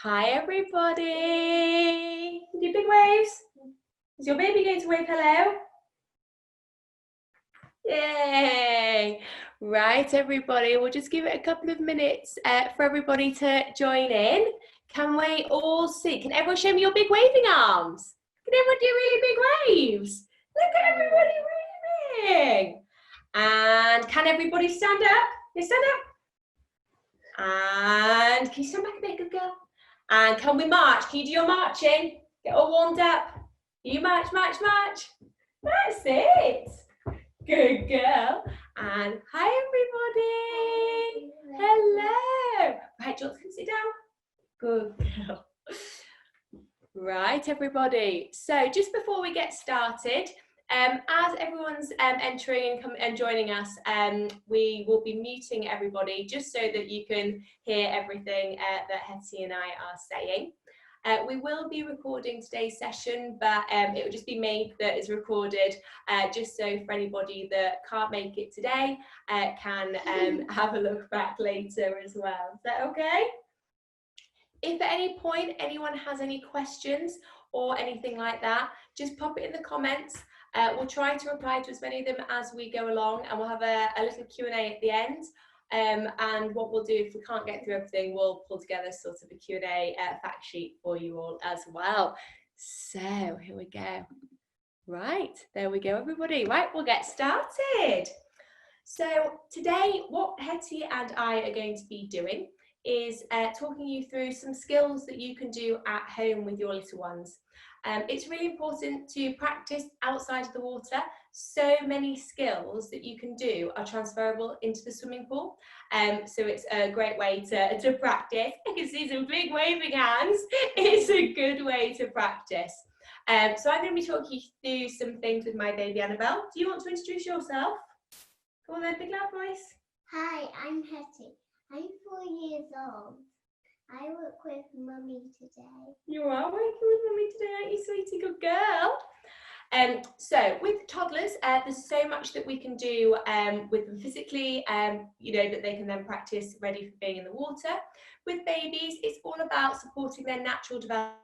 Hi everybody! Do big waves? Is your baby going to wave hello? Yay! Right everybody, we'll just give it a couple of minutes for everybody to join in. Can we all see? Can everyone show me your big waving arms? Can everyone do really big waves? Look at everybody waving! And can everybody stand up? Can you stand up? And can you stand back a bit, good girl? And can we march? Can you do your marching? Get all warmed up. You march, march, march. That's it. Good girl. And hi everybody. Hello. Right, George, can you sit down? Good girl. Right, everybody. So just before we get started, as everyone's entering and joining us, we will be muting everybody just so that you can hear everything that Hetty and I are saying. We will be recording today's session, but it will just be me that is recorded, just so for anybody that can't make it today can have a look back later as well. Is that okay? If at any point anyone has any questions or anything like that, just pop it in the comments. We'll try to reply to as many of them as we go along, and we'll have a little Q&A at the end. And what we'll do, if we can't get through everything, we'll pull together sort of a Q&A fact sheet for you all as well. So here we go. Right, there we go, everybody. Right, we'll get started. So today, what Hetty and I are going to be doing is talking you through some skills that you can do at home with your little ones. It's really important to practice outside of the water. So many skills that you can do are transferable into the swimming pool. So it's a great way to practice. I can see some big waving hands. It's a good way to practice. So I'm going to be talking you through some things with my baby Annabelle. Do you want to introduce yourself? Go on then, big loud voice. Hi, I'm Hetty. I'm 4 years old. I work with Mummy today. You are working with Mummy today, aren't you, sweetie? Good girl. So with toddlers, there's so much that we can do with them physically, you know, that they can then practice ready for being in the water. With babies, it's all about supporting their natural development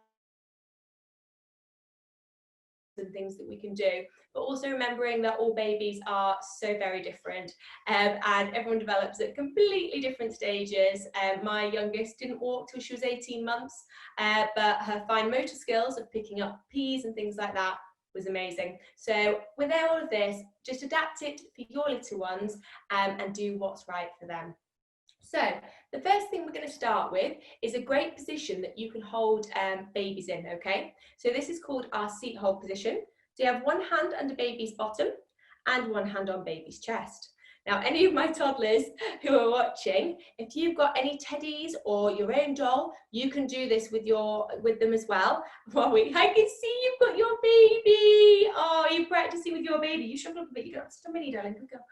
and things that we can do, but also remembering that all babies are so very different, and everyone develops at completely different stages. My youngest didn't walk till she was 18 months, but her fine motor skills of picking up peas and things like that was amazing. So with all of this, just adapt it for your little ones and do what's right for them. So the first thing we're going to start with is a great position that you can hold babies in, okay? So this is called our seat hold position. So you have one hand under baby's bottom and one hand on baby's chest. Now, any of my toddlers who are watching, if you've got any teddies or your own doll, you can do this with them as well. I can see you've got your baby. Oh, you're practicing with your baby. You should look a bit. You got a mini, darling. Good girl.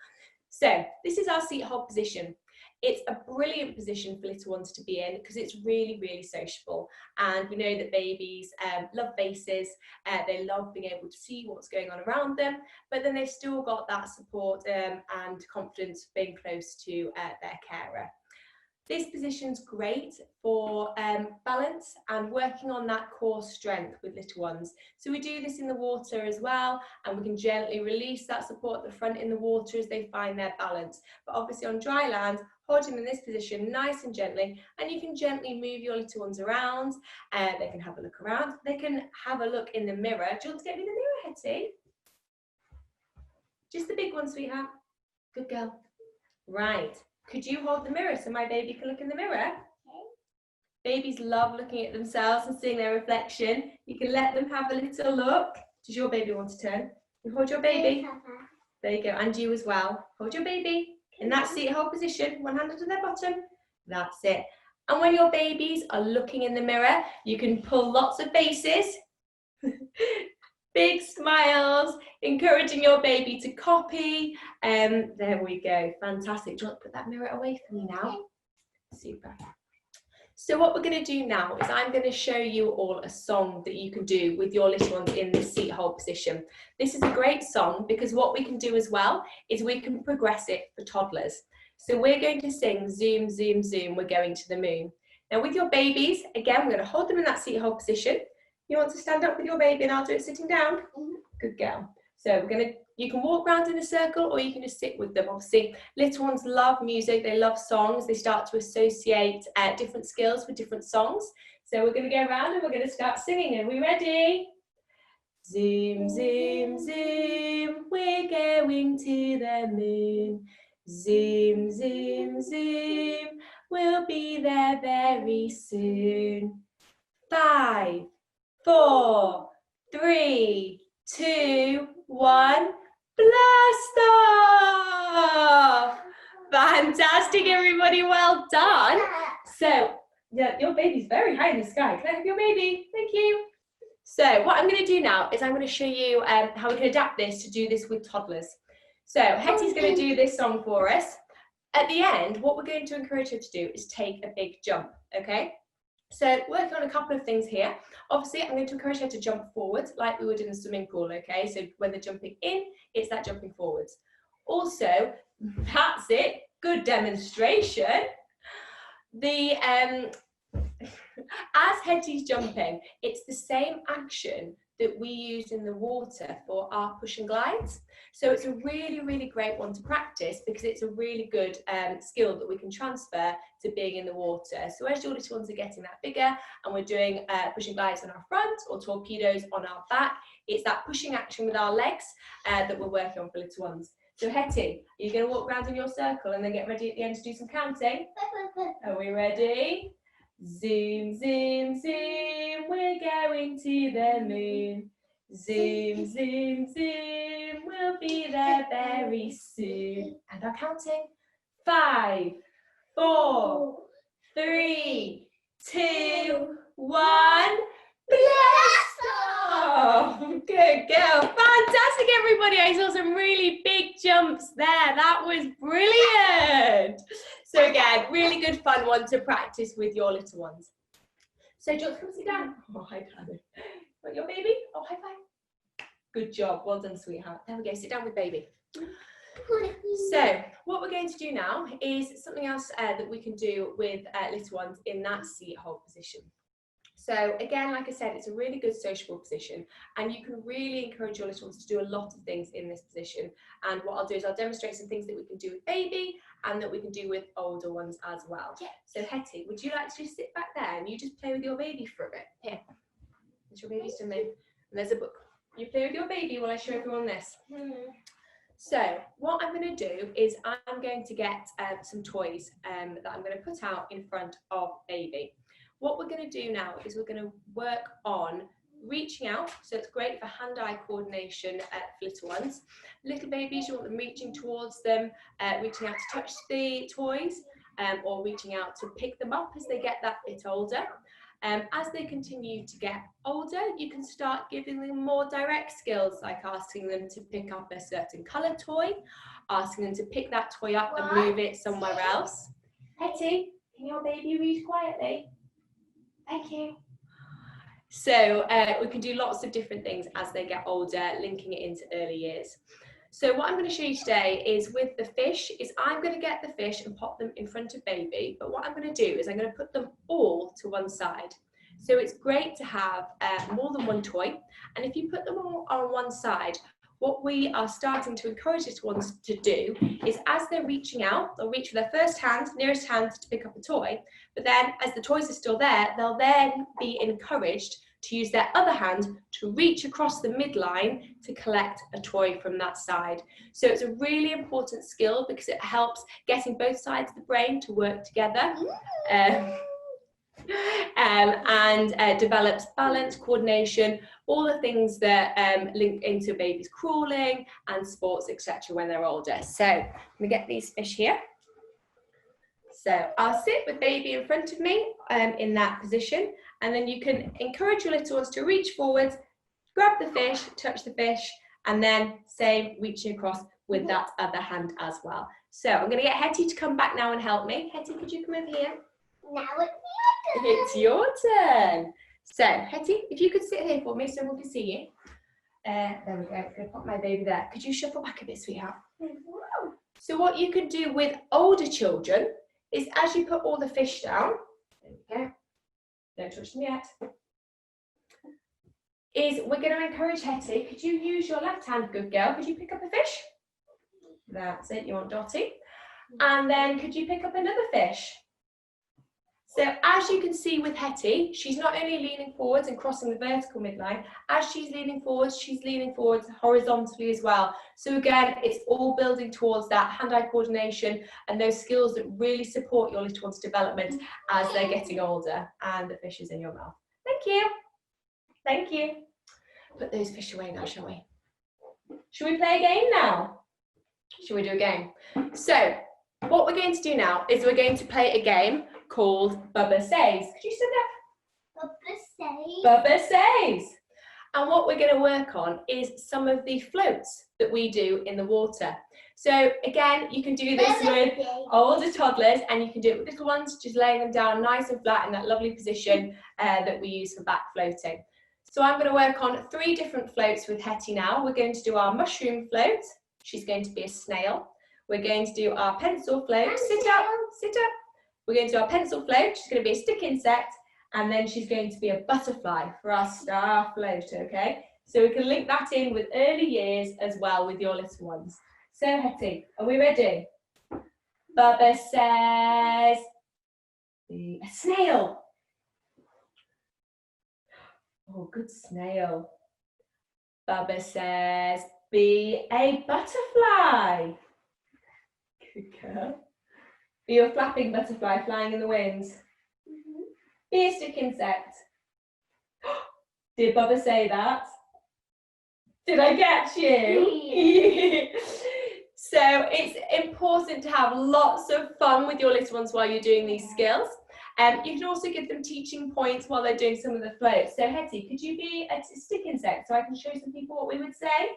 So this is our seat hold position. It's a brilliant position for little ones to be in because it's really, really sociable. And we know that babies love faces, they love being able to see what's going on around them, but then they've still got that support and confidence being close to their carer. This position's great for balance and working on that core strength with little ones. So we do this in the water as well, and we can gently release that support at the front in the water as they find their balance. But obviously on dry land, hold them in this position nice and gently, and you can gently move your little ones around. They can have a look around. They can have a look in the mirror. Do you want to get me the mirror, Hetty? Just the big one, sweetheart. Good girl. Right. Could you hold the mirror so my baby can look in the mirror? Okay. Babies love looking at themselves and seeing their reflection. You can let them have a little look. Does your baby want to turn? You hold your baby. There you go. And you as well. Hold your baby in that seat hold position. One hand under their bottom. That's it. And when your babies are looking in the mirror, you can pull lots of faces. Big smiles, encouraging your baby to copy. There we go, fantastic. Do you want to put that mirror away from me now? Super. So what we're going to do now is I'm going to show you all a song that you can do with your little ones in the seat hold position. This is a great song because what we can do as well is we can progress it for toddlers. So we're going to sing Zoom, Zoom, Zoom, we're going to the moon. Now with your babies, again, we're going to hold them in that seat hold position. You want to stand up with your baby and I'll do it sitting down? Good girl. So you can walk around in a circle or you can just sit with them. Obviously, little ones love music, they love songs, they start to associate different skills with different songs. So we're going to go around and we're going to start singing. Are we ready? Zoom, zoom, zoom, we're going to the moon. Zoom, zoom, zoom, we'll be there very soon. 5, 4, 3, 2, 1, blast off! Fantastic, everybody, well done. So, yeah, your baby's very high in the sky. Can I have your baby? Thank you. So, what I'm going to do now is I'm going to show you how we can adapt this to do this with toddlers. So, Hetty's going to do this song for us. At the end, what we're going to encourage her to do is take a big jump, okay? So working on a couple of things here. Obviously, I'm going to encourage her to jump forwards like we would in a swimming pool, okay? So when they're jumping in, it's that jumping forwards. Also, that's it, good demonstration. As Hetty's jumping, it's the same action that we use in the water for our push and glides. So it's a really, really great one to practice because it's a really good skill that we can transfer to being in the water. So as your little ones are getting that bigger and we're doing push and glides on our front or torpedoes on our back, it's that pushing action with our legs that we're working on for little ones. So Hetty, are you going to walk around in your circle and then get ready at the end to do some counting? Are we ready? Zoom, zoom, zoom, we're going to the moon. Zoom, zoom, zoom, we'll be there very soon. And our counting. 5, 4, 3, 2, 1. Blast off! Good girl. Fantastic, everybody. I saw some really big jumps there. That was brilliant. So again, really good fun one to practice with your little ones. So do you want to come sit down? Oh, hi, darling. Got your baby? Oh, high five. Good job. Well done, sweetheart. There we go. Sit down with baby. So what we're going to do now is something else that we can do with little ones in that seat hold position. So again, like I said, it's a really good sociable position and you can really encourage your little ones to do a lot of things in this position. And what I'll do is I'll demonstrate some things that we can do with baby and that we can do with older ones as well. Yeah. So Hetty, would you like to just sit back there and you just play with your baby for a bit? Here, there's your baby swimming and there's a book. You play with your baby while I show everyone this. So what I'm going to do is I'm going to get some toys that I'm going to put out in front of baby. What we're going to do now is we're going to work on reaching out. So it's great for hand-eye coordination for little ones. Little babies, you want them reaching towards them, reaching out to touch the toys, or reaching out to pick them up as they get that bit older. As they continue to get older, you can start giving them more direct skills, like asking them to pick up a certain colour toy, asking them to pick that toy up and move it somewhere else. Hetty, can your baby read quietly? Thank you. So we can do lots of different things as they get older, linking it into early years. So what I'm going to show you today is with the fish, is I'm going to get the fish and pop them in front of baby, but what I'm going to do is I'm going to put them all to one side. So it's great to have more than one toy, and if you put them all on one side, what we are starting to encourage little ones to do is as they're reaching out, they'll reach with their first hand, nearest hand to pick up a toy, but then as the toys are still there, they'll then be encouraged to use their other hand to reach across the midline to collect a toy from that side. So it's a really important skill because it helps getting both sides of the brain to work together. And develops balance, coordination, all the things that link into babies crawling and sports, etc. when they're older. So I'm going to get these fish here. So I'll sit with baby in front of me in that position, and then you can encourage your little ones to reach forwards, grab the fish, touch the fish, and then same reaching across with that other hand as well. So I'm going to get Hetty to come back now and help me. Hetty, could you come over here? Now it's your turn. So, Hetty, if you could sit here for me so everyone can see you. There we go. I'm going to pop my baby there. Could you shuffle back a bit, sweetheart? So what you can do with older children is as you put all the fish down, There we go. Don't touch them yet. We're going to encourage Hetty. Could you use your left hand, good girl? Could you pick up a fish? That's it, you want Dotty. And then could you pick up another fish? So as you can see with Hetty, she's not only leaning forwards and crossing the vertical midline, as she's leaning forwards horizontally as well. So again, it's all building towards that hand-eye coordination and those skills that really support your little one's development as they're getting older. And the fish is in your mouth. Thank you. Thank you. Put those fish away now, shall we? Shall we play a game now? Shall we do a game? So what we're going to do now is we're going to play a game called Bubba Says. Could you say that? Bubba Says. Bubba Says. And what we're going to work on is some of the floats that we do in the water. So again, you can do this with older toddlers and you can do it with little ones, just laying them down nice and flat in that lovely position that we use for back floating. So I'm going to work on 3 different floats with Hetty now. We're going to do our mushroom float. She's going to be a snail. We're going to do our pencil float. Sit up, sit up. We're going to do our pencil float. She's going to be a stick insect. And then she's going to be a butterfly for our star float, okay? So we can link that in with early years as well with your little ones. So Hetty, are we ready? Bubba says, be a snail. Oh, good snail. Bubba says, be a butterfly. Good girl. Be a flapping butterfly flying in the wind. Be a stick insect. Did Bubba say that? Did I get you? So it's important to have lots of fun with your little ones while you're doing these skills. You can also give them teaching points while they're doing some of the floats. So Hetty, could you be a stick insect so I can show some people what we would say?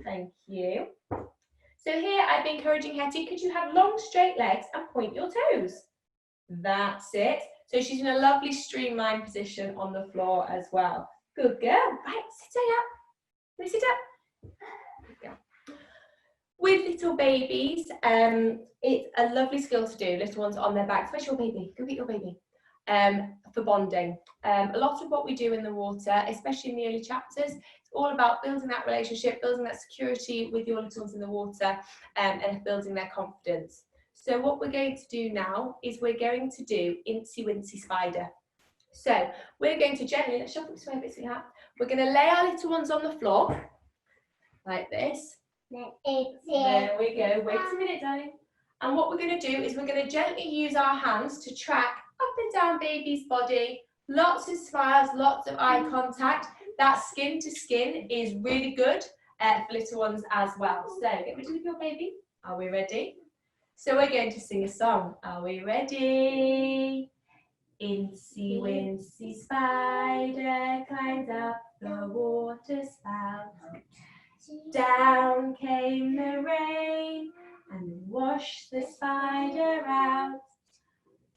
Thank you. So here I've been encouraging Hetty, could you have long straight legs and point your toes? That's it. So she's in a lovely streamlined position on the floor as well. Good girl. Right, sit up. Can we sit up? Good girl. With little babies, it's a lovely skill to do. Little ones on their backs. Where's your baby? Go get your baby. For bonding. A lot of what we do in the water, especially in the early chapters, it's all about building that relationship, building that security with your little ones in the water, and building their confidence. So what we're going to do now is we're going to do Incy Wincy Spider. So we're going to gently, let's shuffle this way a bit, sweetheart. We're going to lay our little ones on the floor, like this. There we go. Wait a minute, darling. And what we're going to do is we're going to gently use our hands to track up and down baby's body. Lots of smiles, lots of eye contact. That skin to skin is really good for little ones as well. So get ready with your baby. Are we ready? So we're going to sing a song. Are we ready? Incy Wincy Spider climbed up the water spout. Down came the rain and washed the spider out.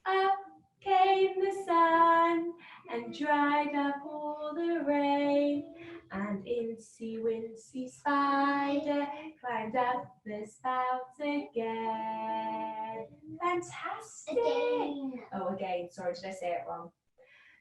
Up came the sun and dried up all the rain. And Incy Wincy Spider climbed up the spout again. Fantastic! Again, sorry, did I say it wrong?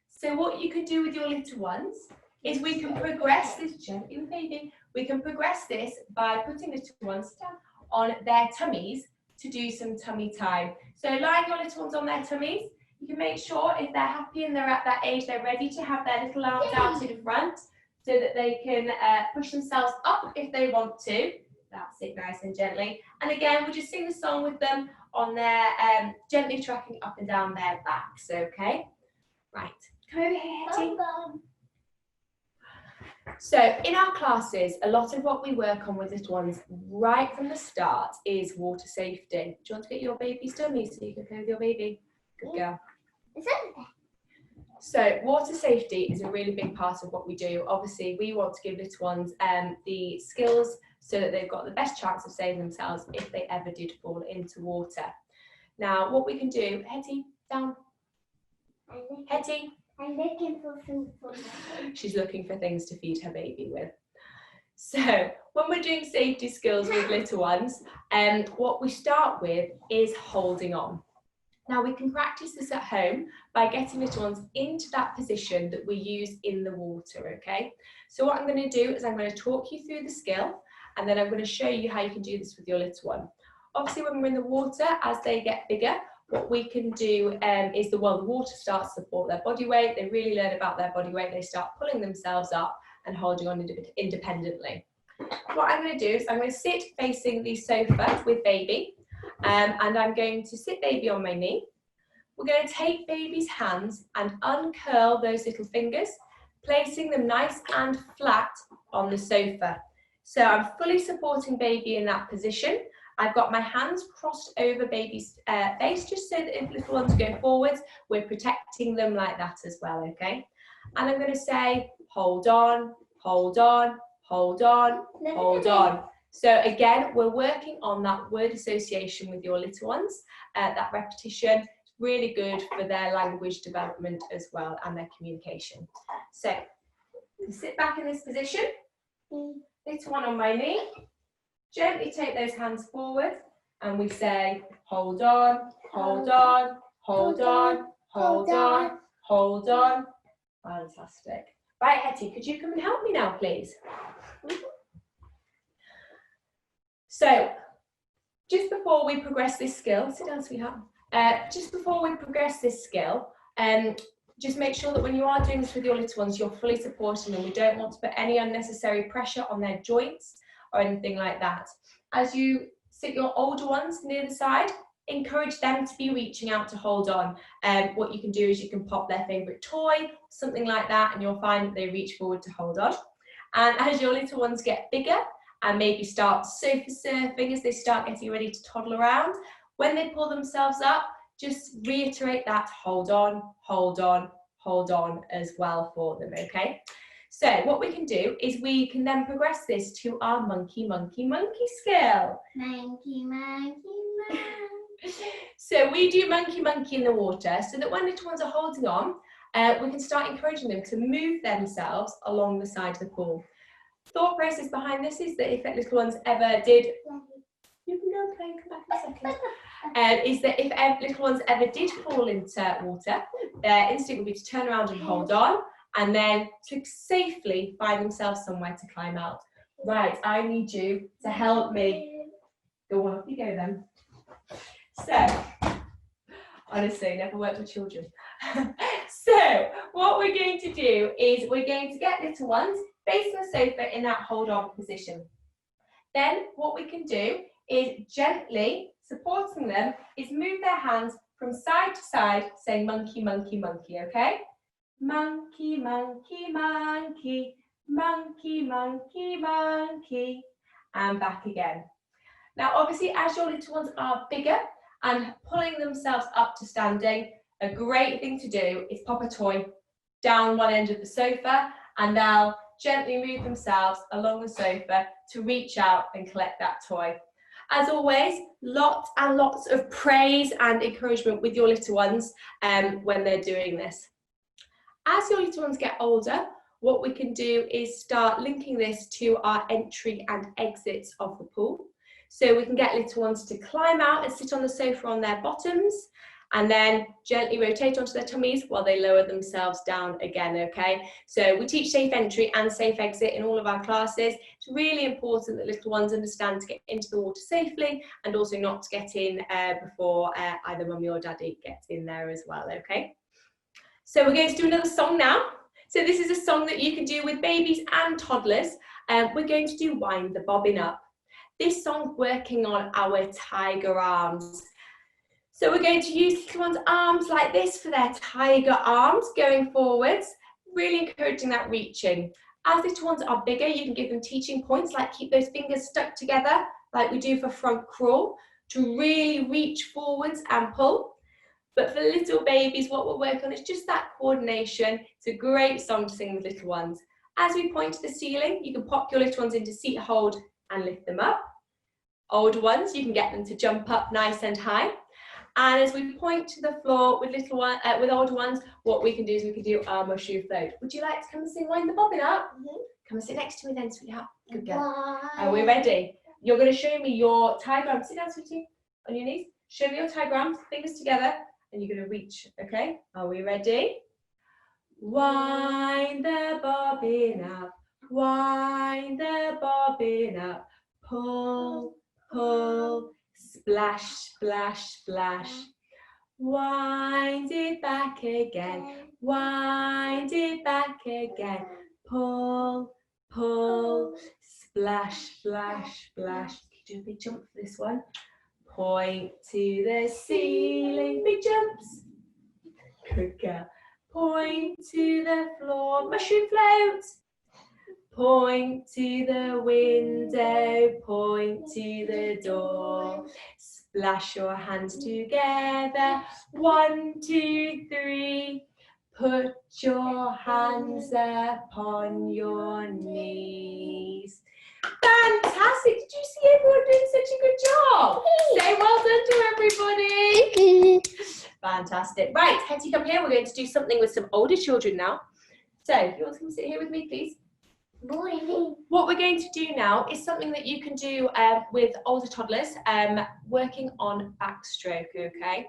So what you can do with your little ones is we can progress this gently with baby. We can progress this by putting little ones down on their tummies to do some tummy time. So lying your little ones on their tummies, you can make sure if they're happy and they're at that age, they're ready to have their little arms out in front so that they can push themselves up if they want to. That's it, nice and gently. And again, we'll just sing the song with them on their, gently tracking up and down their backs, okay? Right, come over here, Hetty. So in our classes, a lot of what we work on with little ones right from the start is water safety. Do you want to get your baby's dummy so you can play with your baby? Good girl. So water safety is a really big part of what we do. Obviously, we want to give little ones the skills so that they've got the best chance of saving themselves if they ever did fall into water. Now, what we can do, Hetty, down. Hetty. I'm looking for food for her. She's looking for things to feed her baby with. So when we're doing safety skills with little ones, what we start with is holding on. Now we can practice this at home by getting little ones into that position that we use in the water, okay? So what I'm going to do is I'm going to talk you through the skill, and then I'm going to show you how you can do this with your little one. Obviously when we're in the water, as they get bigger, what we can do is the water starts to support their body weight. They really learn about their body weight. They start pulling themselves up and holding on independently. What I'm going to do is I'm going to sit facing the sofa with baby, and I'm going to sit baby on my knee. We're going to take baby's hands and uncurl those little fingers, placing them nice and flat on the sofa. So I'm fully supporting baby in that position. I've got my hands crossed over baby's face, just so that if little ones go forwards, we're protecting them like that as well, okay? And I'm going to say, hold on, hold on, hold on, hold on. So again, we're working on that word association with your little ones, that repetition. It's really good for their language development as well and their communication. So sit back in this position, little one on my knee. Gently take those hands forward and we say, hold on, hold on, hold on, hold on, hold on. Fantastic. Right, Hetty, could you come and help me now, please? So, just before we progress this skill, sit down, sweetheart. Just before we progress this skill, just make sure that when you are doing this with your little ones, you're fully supporting them. We don't want to put any unnecessary pressure on their joints or anything like that. As you sit your older ones near the side, encourage them to be reaching out to hold on. What you can do is you can pop their favourite toy, something like that, and you'll find that they reach forward to hold on. And as your little ones get bigger and maybe start sofa surfing, as they start getting ready to toddle around, when they pull themselves up, just reiterate that hold on, hold on, hold on as well for them, okay? So what we can do is we can then progress this to our monkey, monkey, monkey skill. Monkey, monkey, monkey. So we do monkey, monkey in the water, so that when little ones are holding on, we can start encouraging them to move themselves along the side of the pool. Thought process behind this is that if little ones ever did, you can go and play and come back in a second, is that if little ones ever did fall into water, their instinct would be to turn around and hold on, and then to safely find themselves somewhere to climb out. Right, I need you to help me. Go on, off you go then. So, honestly, never worked with children. So, what we're going to do is we're going to get little ones facing the sofa in that hold on position. Then what we can do is gently supporting them is move their hands from side to side, saying monkey, monkey, monkey, okay? Monkey, monkey, monkey, monkey, monkey, monkey, and back again. Now, obviously, as your little ones are bigger and pulling themselves up to standing, a great thing to do is pop a toy down one end of the sofa, and they'll gently move themselves along the sofa to reach out and collect that toy. As always, lots and lots of praise and encouragement with your little ones when they're doing this. As your little ones get older, what we can do is start linking this to our entry and exits of the pool. So we can get little ones to climb out and sit on the sofa on their bottoms, and then gently rotate onto their tummies while they lower themselves down again, okay? So we teach safe entry and safe exit in all of our classes. It's really important that little ones understand to get into the water safely and also not to get in before either mummy or daddy gets in there as well, okay? So we're going to do another song now. So this is a song that you can do with babies and toddlers. We're going to do Wind the Bobbin Up. This song's working on our tiger arms. So we're going to use little one's arms like this for their tiger arms going forwards, really encouraging that reaching. As little ones are bigger, you can give them teaching points like keep those fingers stuck together like we do for front crawl to really reach forwards and pull. But for little babies, what we'll work on is just that coordination. It's a great song to sing with little ones. As we point to the ceiling, you can pop your little ones into seat hold and lift them up. Older ones, you can get them to jump up nice and high. And as we point to the floor with with older ones, what we can do is we can do arm or shoe float. Would you like to come and sing Wind the Bobbin Up? Come and sit next to me then, sweetheart. Good girl. Are we ready? You're going to show me your tiger arms. Sit down, sweetie, on your knees. Show me your tiger arms, fingers together. and you're going to reach, okay? Are we ready? Wind the bobbin up, wind the bobbin up, pull, pull, splash, splash, splash. Wind it back again, wind it back again, pull, pull, splash, splash, splash. Do a big jump for this one. Point to the ceiling, big jumps. Good girl. Point to the floor, mushroom float. Point to the window, point to the door. Splash your hands together. 1, 2, 3. Put your hands upon your knees. Fantastic! Did you see everyone doing such a good job? Say well done to everybody. Fantastic. Right, Hetty, come here. We're going to do something with some older children now. So, if you want to come sit here with me, please. What we're going to do now is something that you can do with older toddlers, working on backstroke, okay?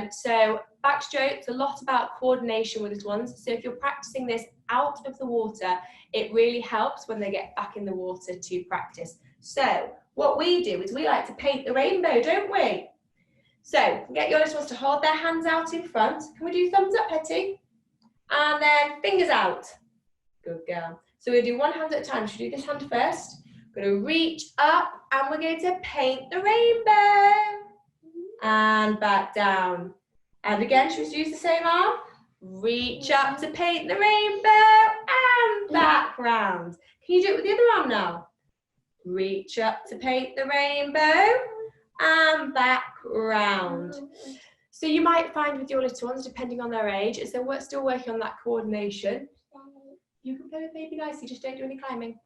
So backstroke's a lot about coordination with little ones. So if you're practicing this out of the water, it really helps when they get back in the water to practice. So what we do is we like to paint the rainbow, don't we? So get your little ones to hold their hands out in front. Can we do thumbs up, Hetty? And then fingers out. Good girl. So we'll do one hand at a time. Should we do this hand first? We're going to reach up and we're going to paint the rainbow. And back down. And again, should we use the same arm? Reach up to paint the rainbow and back round. Can you do it with the other arm now? Reach up to paint the rainbow and back round. So you might find with your little ones, depending on their age, as they're still working on that coordination, you can play with baby nicely, just don't do any climbing.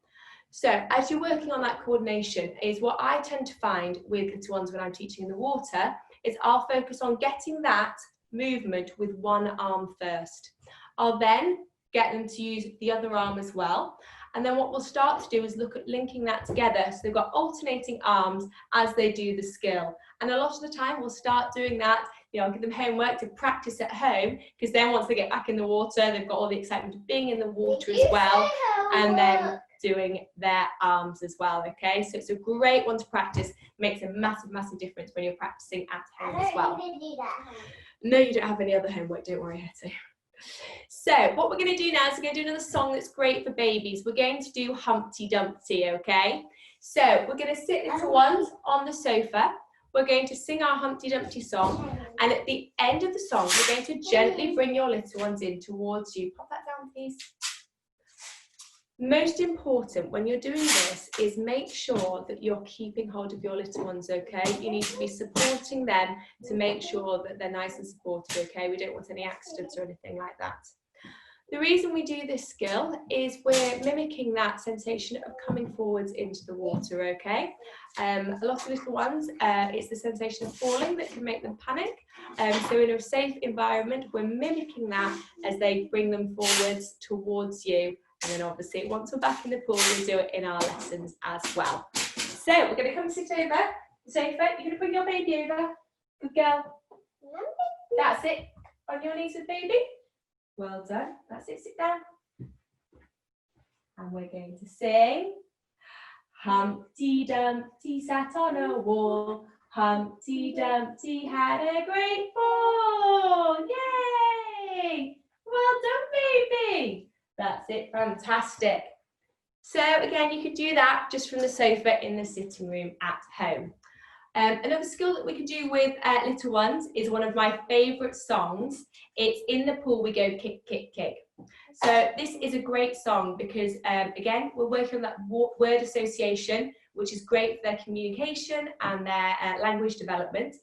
So as you're working on that coordination, is what I tend to find with little ones when I'm teaching in the water, is I'll focus on getting that movement with one arm first. I'll then get them to use the other arm as well. And then what we'll start to do is look at linking that together. So they've got alternating arms as they do the skill. And a lot of the time we'll start doing that. I'll give them homework to practice at home, because then once they get back in the water, they've got all the excitement of being in the water as well, and then doing their arms as well, okay? So it's a great one to practice. It makes a massive, massive difference when you're practicing at home as well. No, you don't have any other homework, don't worry, Hetty. So what we're going to do now is we're going to do another song that's great for babies. We're going to do Humpty Dumpty, okay? So we're going to sit little ones on the sofa. We're going to sing our Humpty Dumpty song, and at the end of the song, we're going to gently bring your little ones in towards you. Pop that down, please. Most important when you're doing this is make sure that you're keeping hold of your little ones, okay? You need to be supporting them to make sure that they're nice and supported, okay? We don't want any accidents or anything like that. The reason we do this skill is we're mimicking that sensation of coming forwards into the water, okay? A lot of little ones, it's the sensation of falling that can make them panic. So in a safe environment, we're mimicking that as they bring them forwards towards you. And then obviously, once we're back in the pool, we do it in our lessons as well. So we're going to come sit over the sofa. You're going to bring your baby over. Good girl. That's it. On your knees with baby. Well done. That's it. Sit down. And we're going to sing. Humpty Dumpty sat on a wall. Humpty Dumpty had a great fall. Yay! Well done, baby. That's it. Fantastic. So again, you could do that just from the sofa in the sitting room at home. Another skill that we could do with little ones is one of my favourite songs. It's In the Pool We Go Kick, Kick, Kick. So this is a great song because, again, we're working on that word association, which is great for their communication and their language development.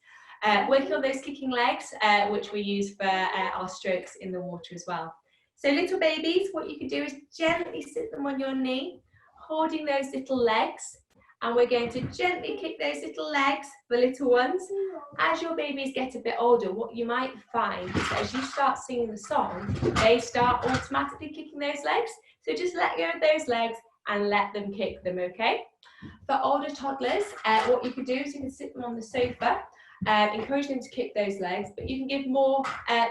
Working on those kicking legs, which we use for our strokes in the water as well. So little babies, what you can do is gently sit them on your knee, holding those little legs. And we're going to gently kick those little legs, the little ones. As your babies get a bit older, what you might find is that as you start singing the song, they start automatically kicking those legs. So just let go of those legs and let them kick them, okay? For older toddlers, what you can do is you can sit them on the sofa. encourage them to kick those legs, but you can give more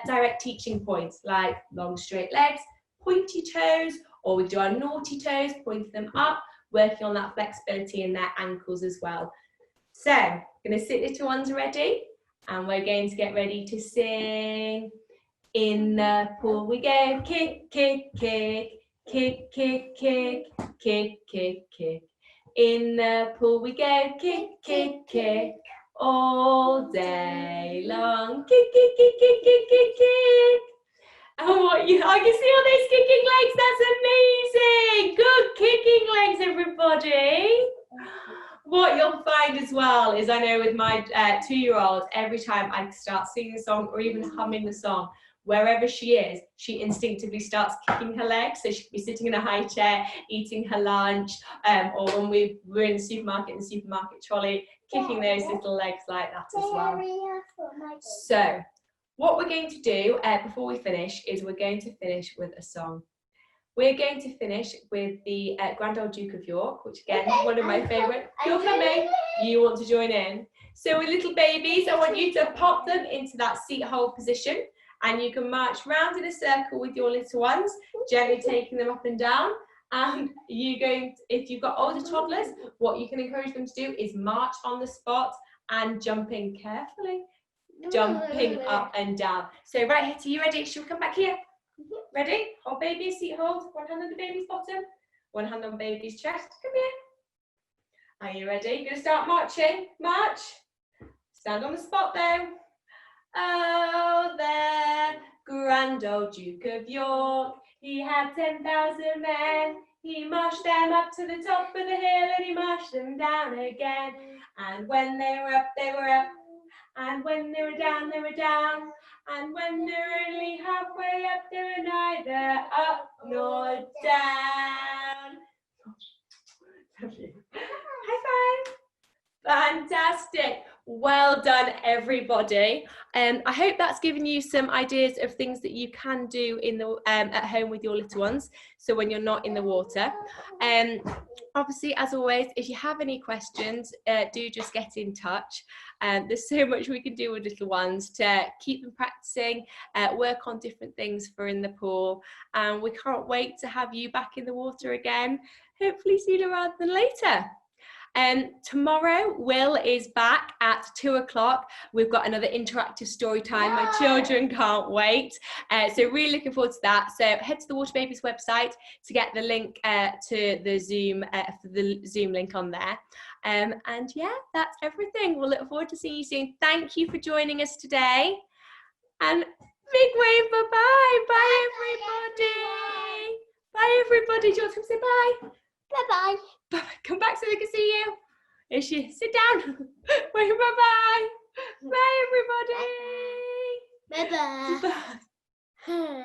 direct teaching points like long straight legs, pointy toes, or we do our naughty toes, pointing them up, working on that flexibility in their ankles as well. So, I'm going to sit little ones ready, and we're going to get ready to sing. In the pool we go, kick, kick, kick, kick, kick, kick, kick, kick, kick. In the pool we go, kick, kick, kick, all day long. Kick, kick, kick, kick, kick, kick, kick. Oh, I can see all those kicking legs, that's amazing. Good kicking legs, everybody. What you'll find as well is, I know with my 2-year-old, every time I start singing a song or even humming the song, wherever she is, she instinctively starts kicking her legs. So she could be sitting in a high chair, eating her lunch, or when we're in the supermarket trolley, kicking those little legs like that as well. So, what we're going to do before we finish is we're going to finish with a song. We're going to finish with the Grand Old Duke of York, which again is one of my favourite. You're coming, you want to join in. So with little babies, I want you to pop them into that seat hold position, and you can march round in a circle with your little ones, gently taking them up and down. And if you've got older toddlers, what you can encourage them to do is march on the spot and jumping carefully, jumping up and down. So right, Hetty, you ready? She'll come back here. Ready? Hold baby, seat hold. One hand on the baby's bottom, one hand on baby's chest. Come here. Are you ready? You're going to start marching. March. Stand on the spot though. Oh, there, Grand Old Duke of York. He had 10,000 men. He marched them up to the top of the hill, and he marched them down again. And when they were up, they were up. And when they were down, they were down. And when they were only halfway up, they were neither up nor down. High five. Fantastic. Well done, everybody. I hope that's given you some ideas of things that you can do in the at home with your little ones, so when you're not in the water. Obviously, as always, if you have any questions, do just get in touch. There's so much we can do with little ones to keep them practicing, work on different things for in the pool, and we can't wait to have you back in the water again, hopefully sooner rather than later. Tomorrow, Will is back at 2 o'clock. We've got another interactive story time. My children can't wait. So really looking forward to that. So head to the Water Babies website to get the link to the Zoom, link on there. And yeah, that's everything. We'll look forward to seeing you soon. Thank you for joining us today. And big wave, bye-bye. Bye, everybody. Bye, everybody. Do you want to say bye? Bye-bye. Come back so we can see you. Is she? Sit down. Wait, bye-bye. Bye, everybody. Bye-bye. Bye.